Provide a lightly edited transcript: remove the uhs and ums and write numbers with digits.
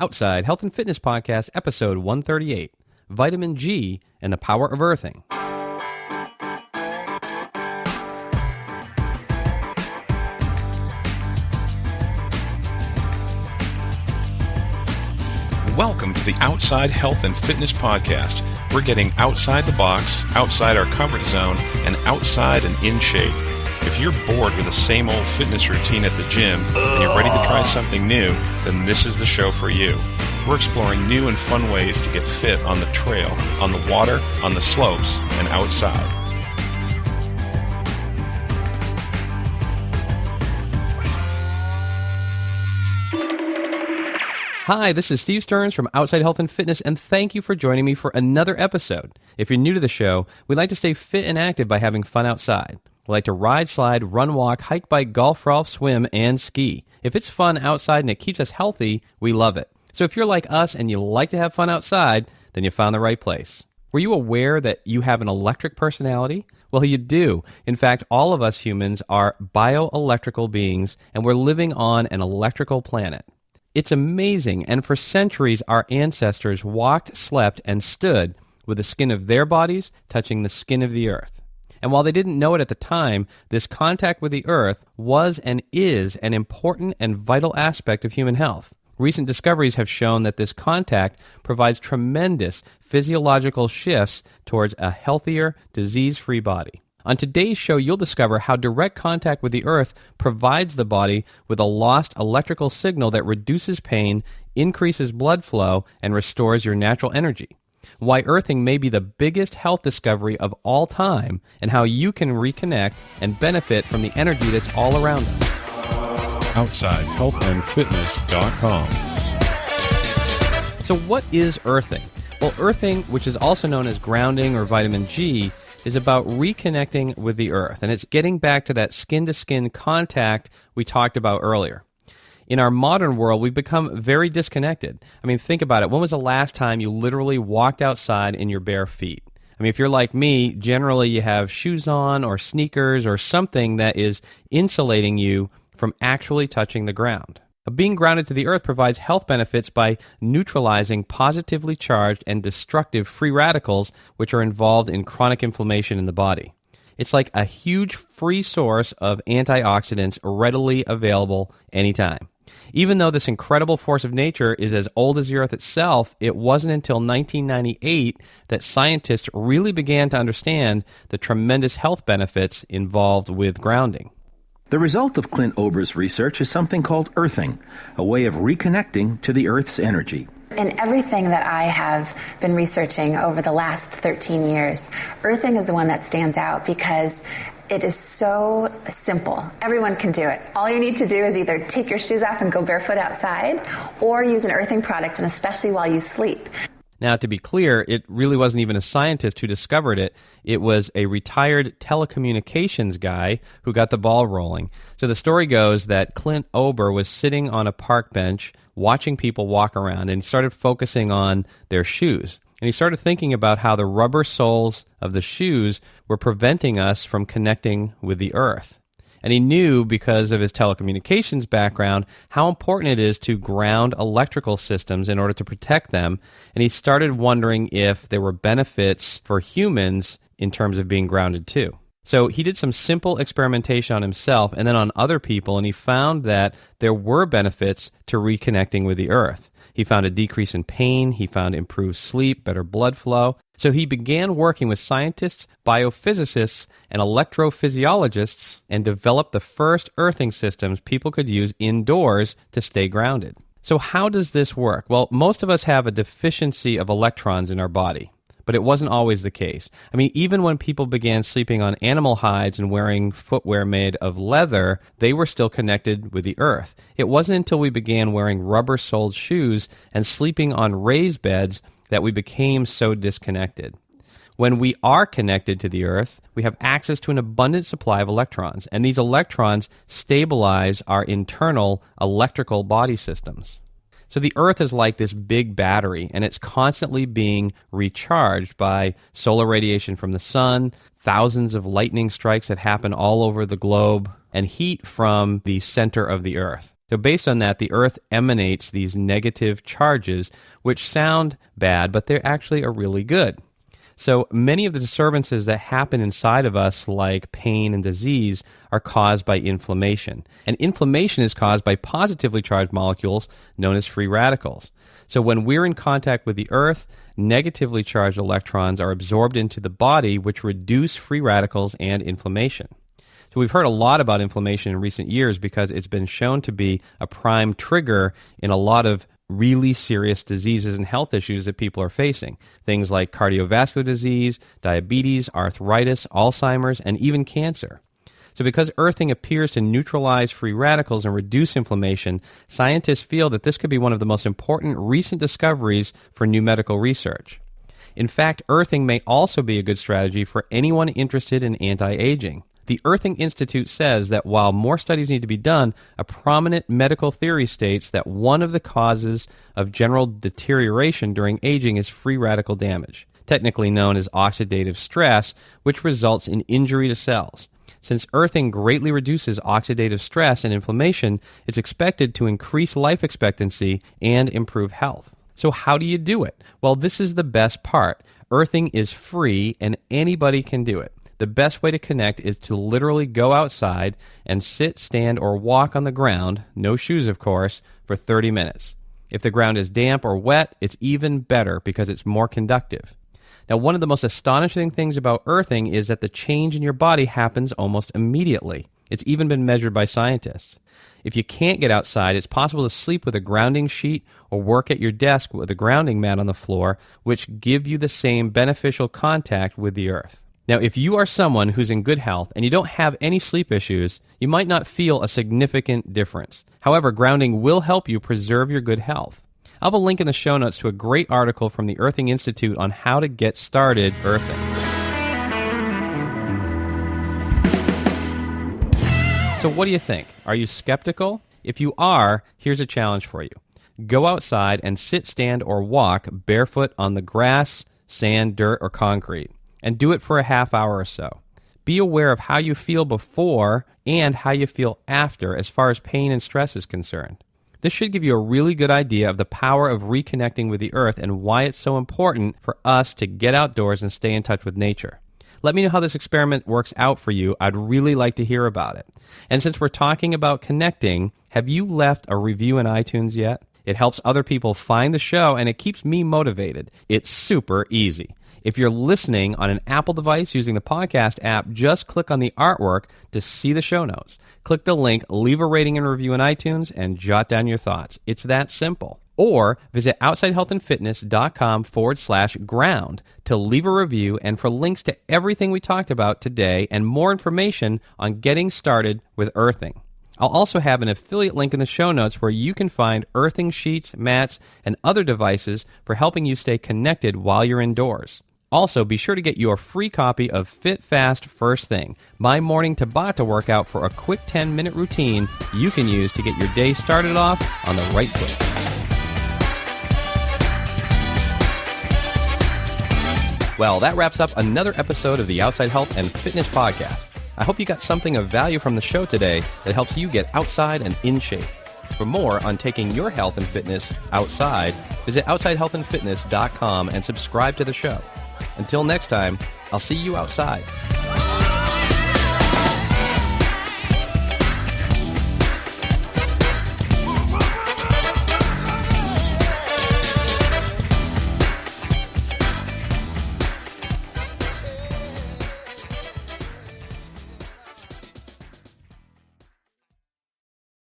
Outside Health and Fitness Podcast, episode 138, Vitamin G and the Power of Earthing. Welcome to the Outside Health and Fitness Podcast. We're getting outside the box, outside our comfort zone, and outside and in shape. If you're bored with the same old fitness routine at the gym and you're ready to try something new, then this is the show for you. We're exploring new and fun ways to get fit on the trail, on the water, on the slopes, and outside. Hi, this is Steve Stearns from Outside Health and Fitness, and thank you for joining me for another episode. If you're new to the show, we like to stay fit and active by having fun outside. We like to ride, slide, run, walk, hike, bike, golf, golf, swim, and ski. If it's fun outside and it keeps us healthy, we love it. So if you're like us and you like to have fun outside, then you found the right place. Were you aware that you have an electric personality? Well, you do. In fact, all of us humans are bioelectrical beings, and we're living on an electrical planet. It's amazing, and for centuries our ancestors walked, slept, and stood with the skin of their bodies touching the skin of the earth. And while they didn't know it at the time, this contact with the earth was and is an important and vital aspect of human health. Recent discoveries have shown that this contact provides tremendous physiological shifts towards a healthier, disease-free body. On today's show, you'll discover how direct contact with the earth provides the body with a lost electrical signal that reduces pain, increases blood flow, and restores your natural energy. Why earthing may be the biggest health discovery of all time, and how you can reconnect and benefit from the energy that's all around us. OutsideHealthandFitness.com. So what is earthing? Well, earthing, which is also known as grounding or vitamin G, is about reconnecting with the earth, and it's getting back to that skin-to-skin contact we talked about earlier. In our modern world, we've become very disconnected. I mean, think about it. When was the last time you literally walked outside in your bare feet? I mean, if you're like me, generally you have shoes on or sneakers or something that is insulating you from actually touching the ground. Being grounded to the earth provides health benefits by neutralizing positively charged and destructive free radicals which are involved in chronic inflammation in the body. It's like a huge free source of antioxidants readily available anytime. Even though this incredible force of nature is as old as the earth itself, it wasn't until 1998 that scientists really began to understand the tremendous health benefits involved with grounding. The result of Clint Ober's research is something called earthing, a way of reconnecting to the Earth's energy. In everything that I have been researching over the last 13 years, earthing is the one that stands out because it is so simple. Everyone can do it. All you need to do is either take your shoes off and go barefoot outside, or use an earthing product, and especially while you sleep. Now, to be clear, it really wasn't even a scientist who discovered it. It was a retired telecommunications guy who got the ball rolling. So the story goes that Clint Ober was sitting on a park bench watching people walk around and started focusing on their shoes. And he started thinking about how the rubber soles of the shoes were preventing us from connecting with the earth. And he knew, because of his telecommunications background, how important it is to ground electrical systems in order to protect them. And he started wondering if there were benefits for humans in terms of being grounded too. So he did some simple experimentation on himself and then on other people, and he found that there were benefits to reconnecting with the earth. He found a decrease in pain, he found improved sleep, better blood flow. So he began working with scientists, biophysicists, and electrophysiologists and developed the first earthing systems people could use indoors to stay grounded. So how does this work? Well, most of us have a deficiency of electrons in our body, but it wasn't always the case. I mean, even when people began sleeping on animal hides and wearing footwear made of leather, they were still connected with the earth. It wasn't until we began wearing rubber-soled shoes and sleeping on raised beds that we became so disconnected. When we are connected to the earth, we have access to an abundant supply of electrons, and these electrons stabilize our internal electrical body systems. So the earth is like this big battery, and it's constantly being recharged by solar radiation from the sun, thousands of lightning strikes that happen all over the globe, and heat from the center of the earth. So based on that, the Earth emanates these negative charges, which sound bad, but they actually are really good. So many of the disturbances that happen inside of us, like pain and disease, are caused by inflammation. And inflammation is caused by positively charged molecules known as free radicals. So when we're in contact with the Earth, negatively charged electrons are absorbed into the body, which reduce free radicals and inflammation. So we've heard a lot about inflammation in recent years because it's been shown to be a prime trigger in a lot of really serious diseases and health issues that people are facing. Things like cardiovascular disease, diabetes, arthritis, Alzheimer's, and even cancer. So because earthing appears to neutralize free radicals and reduce inflammation, scientists feel that this could be one of the most important recent discoveries for new medical research. In fact, earthing may also be a good strategy for anyone interested in anti-aging. The Earthing Institute says that while more studies need to be done, a prominent medical theory states that one of the causes of general deterioration during aging is free radical damage, technically known as oxidative stress, which results in injury to cells. Since earthing greatly reduces oxidative stress and inflammation, it's expected to increase life expectancy and improve health. So how do you do it? Well, this is the best part. Earthing is free and anybody can do it. The best way to connect is to literally go outside and sit, stand, or walk on the ground, no shoes of course, for 30 minutes. If the ground is damp or wet, it's even better because it's more conductive. Now, one of the most astonishing things about earthing is that the change in your body happens almost immediately. It's even been measured by scientists. If you can't get outside, it's possible to sleep with a grounding sheet or work at your desk with a grounding mat on the floor, which give you the same beneficial contact with the earth. Now, if you are someone who's in good health and you don't have any sleep issues, you might not feel a significant difference. However, grounding will help you preserve your good health. I'll have a link in the show notes to a great article from the Earthing Institute on how to get started earthing. So what do you think? Are you skeptical? If you are, here's a challenge for you. Go outside and sit, stand, or walk barefoot on the grass, sand, dirt, or concrete. And do it for a half hour or so. Be aware of how you feel before and how you feel after as far as pain and stress is concerned. This should give you a really good idea of the power of reconnecting with the earth and why it's so important for us to get outdoors and stay in touch with nature. Let me know how this experiment works out for you. I'd really like to hear about it. And since we're talking about connecting, have you left a review in iTunes yet? It helps other people find the show and it keeps me motivated. It's super easy. If you're listening on an Apple device using the podcast app, just click on the artwork to see the show notes. Click the link, leave a rating and review in iTunes, and jot down your thoughts. It's that simple. Or visit outsidehealthandfitness.com/ground to leave a review and for links to everything we talked about today and more information on getting started with earthing. I'll also have an affiliate link in the show notes where you can find earthing sheets, mats, and other devices for helping you stay connected while you're indoors. Also, be sure to get your free copy of Fit Fast First Thing, my morning Tabata workout for a quick 10-minute routine you can use to get your day started off on the right foot. Well, that wraps up another episode of the Outside Health and Fitness Podcast. I hope you got something of value from the show today that helps you get outside and in shape. For more on taking your health and fitness outside, visit outsidehealthandfitness.com and subscribe to the show. Until next time, I'll see you outside.